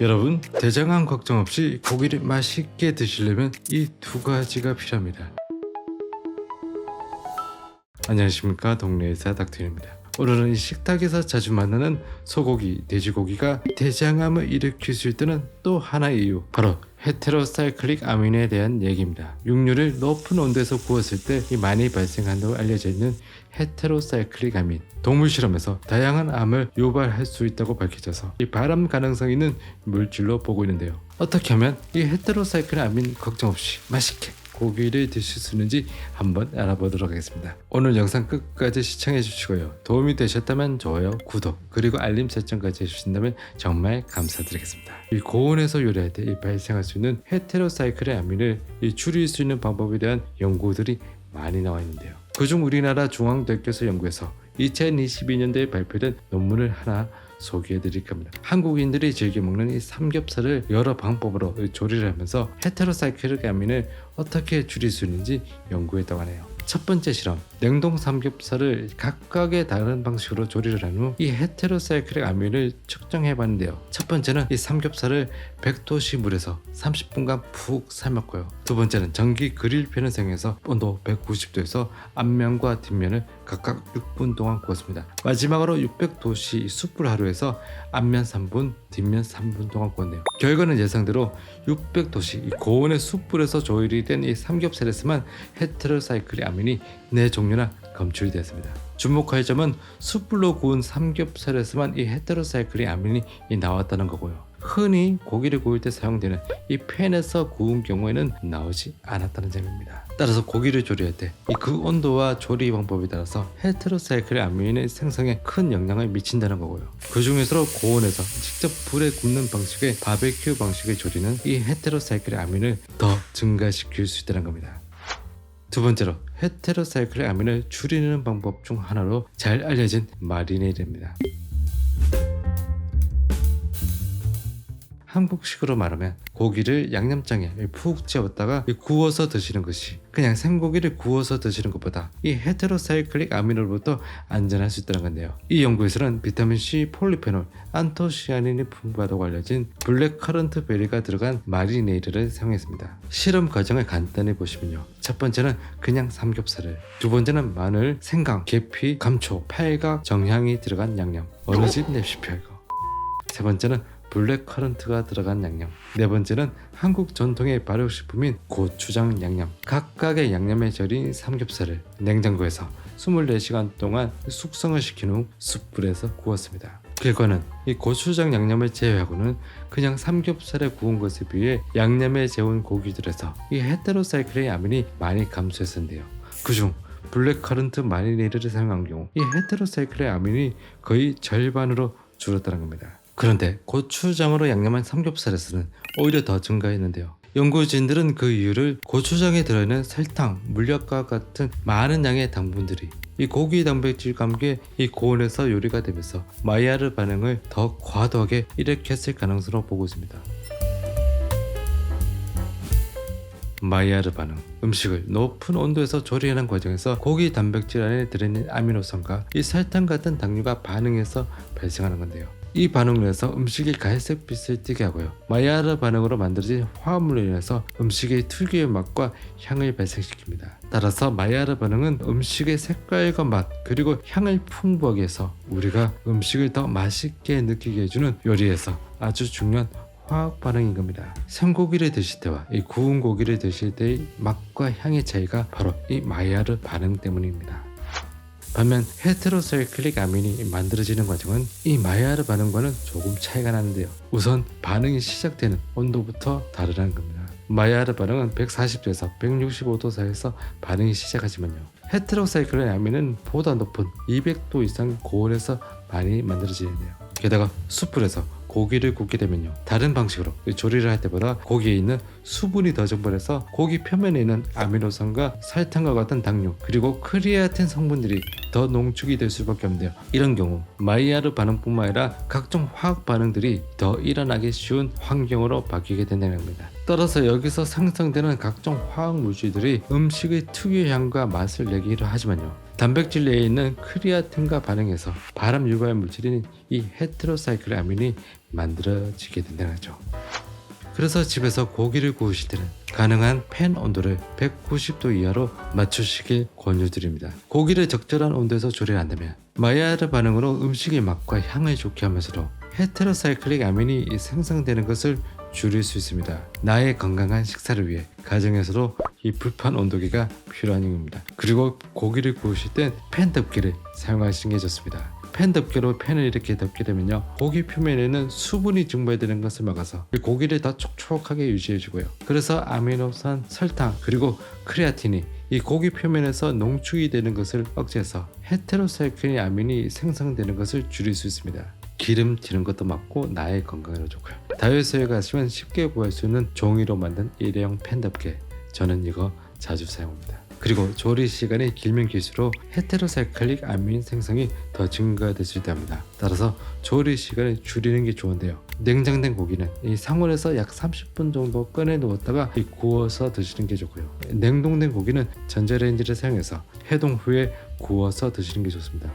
여러분, 대장암 걱정 없이 고기를 맛있게 드시려면 이 두 가지가 필요합니다. 안녕하십니까, 동네의사 닥터입니다. 오늘은 이 식탁에서 자주 만나는 소고기, 돼지고기가 대장암을 일으킬 수 있다는 또 하나의 이유, 바로 헤테로사이클릭 아민에 대한 얘기입니다. 육류를 높은 온도에서 구웠을 때 많이 발생한다고 알려져 있는 헤테로사이클릭 아민, 동물 실험에서 다양한 암을 유발할 수 있다고 밝혀져서 이 발암 가능성 있는 물질로 보고 있는데요. 어떻게 하면 이 헤테로사이클릭 아민 걱정 없이 맛있게 고기를 드실 수 있는지 한번 알아보도록 하겠습니다. 오늘 영상 끝까지 시청해 주시고요. 도움이 되셨다면 좋아요, 구독, 그리고 알림 설정까지 해주신다면 정말 감사드리겠습니다. 이 고온에서 요리할 때 발생할 수 있는 헤테로사이클의 아민을 줄일 수 있는 방법에 대한 연구들이 많이 나와 있는데요. 그중 우리나라 중앙대학교에서 연구해서 2022년도에 발표된 논문을 하나 소개해 드릴 겁니다. 한국인들이 즐겨 먹는 이 삼겹살을 여러 방법으로 조리를 하면서 헤테로사이클릭 아민을 어떻게 줄일 수 있는지 연구했다고 하네요. 첫 번째 실험, 냉동 삼겹살을 각각의 다른 방식으로 조리를 한 후 이 헤테로사이클릭 아민을 측정해 봤는데요. 첫 번째는 이 삼겹살을 100도씨 물에서 30분간 푹 삶았고요. 두 번째는 전기 그릴팬을 사용해서 온도 190도에서 앞면과 뒷면을 각각 6분 동안 구웠습니다. 마지막으로 600도씨 숯불 하루에서 앞면 3분, 뒷면 3분 동안 구웠네요. 결과는 예상대로 600도씨 고온의 숯불에서 조리 된 이 삼겹살에서만 헤테로사이클릭 아민이 4종류나 검출이 되었습니다. 주목할 점은 숯불로 구운 삼겹살에서만 이 헤테로사이클릭 아민이 나왔다는 거고요. 흔히 고기를 구울 때 사용되는 이 팬에서 구운 경우에는 나오지 않았다는 점입니다. 따라서 고기를 조리할 때 그 온도와 조리 방법에 따라서 헤테로사이클릭 아민의 생성에 큰 영향을 미친다는 거고요. 그 중에서 고온에서 직접 불에 굽는 방식의 바베큐 방식의 조리는 이 헤테로사이클릭 아민을 더 증가시킬 수 있다는 겁니다. 두 번째로, 헤테로사이클릭 아민을 줄이는 방법 중 하나로 잘 알려진 마리네이드입니다. 한국식으로 말하면 고기를 양념장에 푹 재웠다가 구워서 드시는 것이 그냥 생고기를 구워서 드시는 것보다 이 헤테로사이클릭 아민으로부터 안전할 수 있다는 건데요. 이 연구에서는 비타민C, 폴리페놀, 안토시아닌이 풍부하다고 알려진 블랙커런트 베리가 들어간 마리네이드를 사용했습니다. 실험 과정을 간단히 보시면요. 첫 번째는 그냥 삼겹살을, 두 번째는 마늘, 생강, 계피, 감초, 팔각, 정향이 들어간 양념, 어느 집 냅시피 이거. 세 번째는 블랙커런트가 들어간 양념, 네 번째는 한국 전통의 발효식품인 고추장 양념. 각각의 양념에 절인 삼겹살을 냉장고에서 24시간 동안 숙성을 시킨 후 숯불에서 구웠습니다. 결과는 이 고추장 양념을 제외하고는 그냥 삼겹살에 구운 것에 비해 양념에 재운 고기들에서 이 헤테로사이클릭 아민이 많이 감소했는데요. 그중 블랙커런트 마리네이드를 사용한 경우 이 헤테로사이클릭 아민이 거의 절반으로 줄었다는 겁니다. 그런데 고추장으로 양념한 삼겹살에서는 오히려 더 증가했는데요. 연구진들은 그 이유를 고추장에 들어있는 설탕, 물엿과 같은 많은 양의 당분들이 이 고기 단백질과 함께 이 고온에서 요리가 되면서 마이야르 반응을 더 과도하게 일으켰을 가능성으로 보고 있습니다. 마이야르 반응, 음식을 높은 온도에서 조리하는 과정에서 고기 단백질 안에 들어있는 아미노산과 이 설탕 같은 당류가 반응해서 발생하는 건데요. 이 반응으로 인해서 음식이 갈색빛을 띠게 하고요. 마이야르 반응으로 만들어진 화합물로 인해서 음식의 특유의 맛과 향을 발생시킵니다. 따라서 마이야르 반응은 음식의 색깔과 맛 그리고 향을 풍부하게 해서 우리가 음식을 더 맛있게 느끼게 해주는 요리에서 아주 중요한 화학 반응인 겁니다. 생고기를 드실 때와 이 구운 고기를 드실 때의 맛과 향의 차이가 바로 이 마이야르 반응 때문입니다. 반면 헤테로사이클릭 아민이 만들어지는 과정은 이 마이야르 반응과는 조금 차이가 나는데요. 우선 반응이 시작되는 온도부터 다르다는 겁니다. 마이야르 반응은 140도에서 165도 사이에서 반응이 시작하지만요. 헤테로사이클릭 아민은 보다 높은 200도 이상 고온에서 많이 만들어지는데요. 게다가 숯불에서 고기를 굽게 되면요, 다른 방식으로 조리를 할 때보다 고기에 있는 수분이 더 증발해서 고기 표면에 있는 아미노산과 설탕과 같은 당류 그리고 크리아틴 성분들이 더 농축이 될 수밖에 없는데요. 이런 경우 마이야르 반응뿐만 아니라 각종 화학 반응들이 더 일어나기 쉬운 환경으로 바뀌게 된다는 겁니다. 따라서 여기서 생성되는 각종 화학 물질들이 음식의 특유의 향과 맛을 내기도 하지만요, 단백질 내에 있는 크리아틴과 반응해서 발암 유발 물질인 이 헤테로사이클 아민이 만들어지게 된다는 거죠. 그래서 집에서 고기를 구우실 때는 가능한 팬 온도를 190도 이하로 맞추시길 권유드립니다. 고기를 적절한 온도에서 조리를 한다면 마이야르 반응으로 음식의 맛과 향을 좋게 하면서도 헤테로사이클릭 아민이 생성되는 것을 줄일 수 있습니다. 나의 건강한 식사를 위해 가정에서도 이 불판 온도계가 필요한 이유입니다. 그리고 고기를 구우실 땐 팬 덮개를 사용하시는 게 좋습니다. 팬 덮개로 팬을 이렇게 덮게 되면요, 고기 표면에는 수분이 증발되는 것을 막아서 이 고기를 더 촉촉하게 유지해주고요. 그래서 아미노산, 설탕, 그리고 크레아틴이 이 고기 표면에서 농축이 되는 것을 억제해서 헤테로사이클린 아민이 생성되는 것을 줄일 수 있습니다. 기름 튀는 것도 막고 나의 건강에도 좋고요. 다이소에 가시면 쉽게 구할 수 있는 종이로 만든 일회용 팬 덮개, 저는 이거 자주 사용합니다. 그리고 조리 시간이 길면 길수록 헤테로사이클릭 아민 생성이 더 증가될 수 있답니다. 따라서 조리 시간을 줄이는 게 좋은데요. 냉장된 고기는 이 상온에서 약 30분 정도 꺼내 놓았다가 구워서 드시는 게 좋고요. 냉동된 고기는 전자레인지를 사용해서 해동 후에 구워서 드시는 게 좋습니다.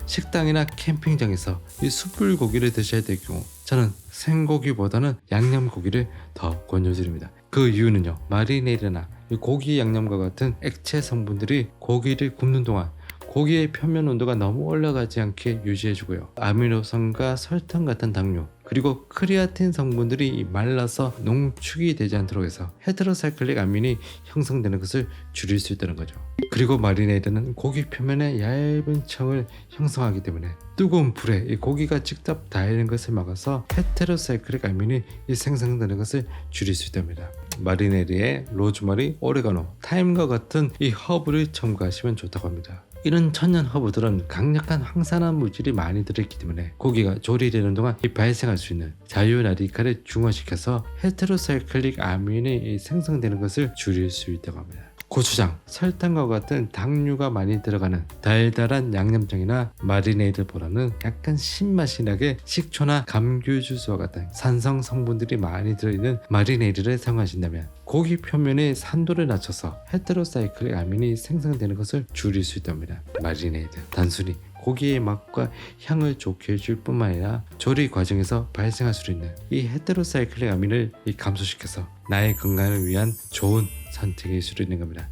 식당이나 캠핑장에서 이 숯불 고기를 드셔야 될 경우 저는 생고기보다는 양념고기를 더 권유드립니다. 그 이유는요, 마리네이드나 고기 양념과 같은 액체 성분들이 고기를 굽는 동안 고기의 표면 온도가 너무 올라가지 않게 유지해주고요. 아미노산과 설탕 같은 당류, 그리고 크레아틴 성분들이 말라서 농축이 되지 않도록 해서 헤테로사이클릭 아민이 형성되는 것을 줄일 수 있다는 거죠. 그리고 마리네이드는 고기 표면에 얇은 청을 형성하기 때문에 뜨거운 불에 이 고기가 직접 닿는 것을 막아서 헤테로사이클릭 아민이 생성되는 것을 줄일 수 있답니다. 마리네이드에 로즈마리, 오레가노, 타임과 같은 이 허브를 첨가하시면 좋다고 합니다. 이런 천연 허브들은 강력한 항산화 물질이 많이 들어있기 때문에 고기가 조리되는 동안 발생할 수 있는 자유라디칼을 중화시켜서 헤테로사이클릭 아민이 생성되는 것을 줄일 수 있다고 합니다. 고추장, 설탕과 같은 당류가 많이 들어가는 달달한 양념장이나 마리네이드보다는 약간 신맛이 나게 식초나 감귤주스와 같은 산성 성분들이 많이 들어있는 마리네이드를 사용하신다면 고기 표면의 산도를 낮춰서 헤테로사이클릭 아민이 생성되는 것을 줄일 수 있답니다. 마리네이드, 단순히 고기의 맛과 향을 좋게 해줄 뿐만 아니라 조리 과정에서 발생할 수 있는 이 헤테로사이클릭 아민을 감소시켜서 나의 건강을 위한 좋은 선택일 수 있는 겁니다.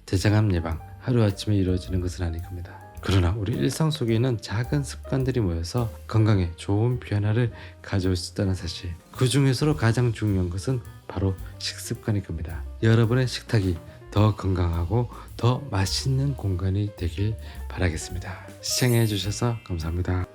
대장암 예방, 하루아침에 이루어지는 것은 아닐 겁니다. 그러나 우리 일상 속에 있는 작은 습관들이 모여서 건강에 좋은 변화를 가져올 수 있다는 사실, 그 중에서도 가장 중요한 것은 바로 식습관일 겁니다. 여러분의 식탁이 더 건강하고 더 맛있는 공간이 되길 바라겠습니다. 시청해 주셔서 감사합니다.